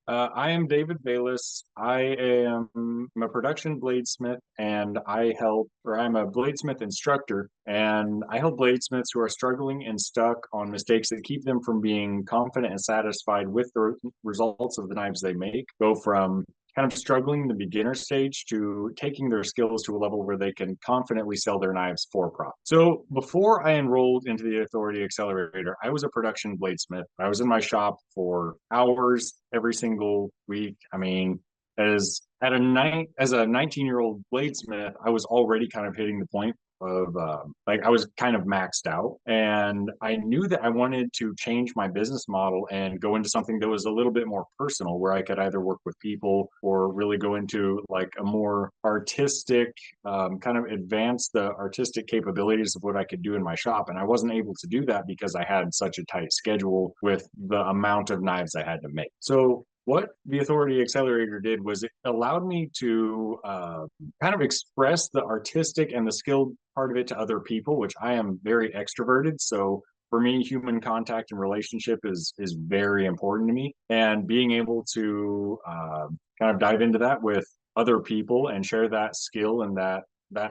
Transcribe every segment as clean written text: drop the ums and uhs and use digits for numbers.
I am David Bayless. I am a production bladesmith, and I'm a bladesmith instructor, and I help bladesmiths who are struggling and stuck on mistakes that keep them from being confident and satisfied with the results of the knives they make, go from kind of struggling in the beginner stage to taking their skills to a level where they can confidently sell their knives for profit. So before I enrolled into the Authority Accelerator, I was a production bladesmith. I was in my shop for hours every single week. I mean, as a 19-year-old bladesmith, I was already kind of hitting the point of like I was kind of maxed out, and I knew that I wanted to change my business model and go into something that was a little bit more personal, where I could either work with people or really go into like a more artistic, kind of advance the artistic capabilities of what I could do in my shop. And I wasn't able to do that because I had such a tight schedule with the amount of knives I had to make. So what the Authority Accelerator did was it allowed me to kind of express the artistic and the skilled part of it to other people, which I am very extroverted. So for me, human contact and relationship is very important to me, and being able to kind of dive into that with other people and share that skill and that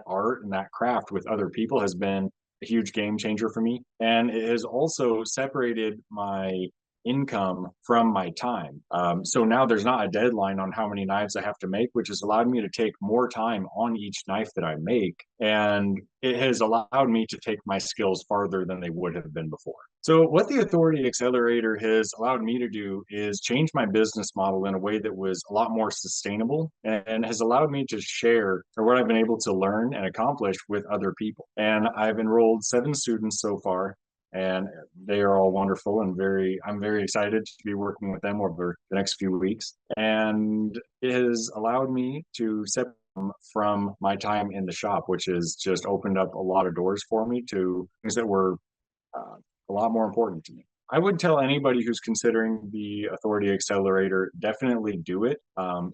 art and that craft with other people has been a huge game changer for me. And it has also separated my income from my time. So now there's not a deadline on how many knives I have to make, which has allowed me to take more time on each knife that I make. And it has allowed me to take my skills farther than they would have been before. So, what the Authority Accelerator has allowed me to do is change my business model in a way that was a lot more sustainable and has allowed me to share or what I've been able to learn and accomplish with other people. And I've enrolled 7 students so far, and they are all wonderful and I'm very excited to be working with them over the next few weeks. And it has allowed me to separate from my time in the shop, which has just opened up a lot of doors for me to things that were uh, a lot more important to me. I would tell anybody who's considering the Authority Accelerator, definitely do it.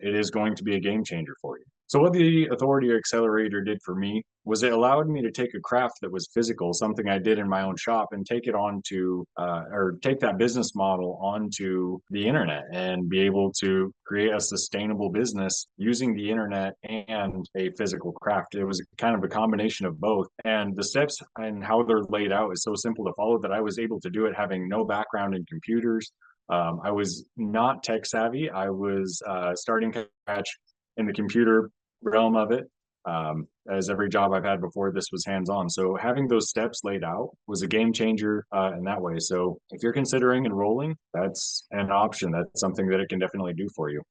It is going to be a game changer for you. So, what the Authority Accelerator did for me was it allowed me to take a craft that was physical, something I did in my own shop, and take it onto, or take that business model onto the internet and be able to create a sustainable business using the internet and a physical craft. It was kind of a combination of both. And the steps and how they're laid out is so simple to follow that I was able to do it having no background in computers. I was not tech savvy. I was starting to scratch in the computer realm of it. As every job I've had before this was hands on. So having those steps laid out was a game changer in that way. So if you're considering enrolling, that's an option. That's something that it can definitely do for you.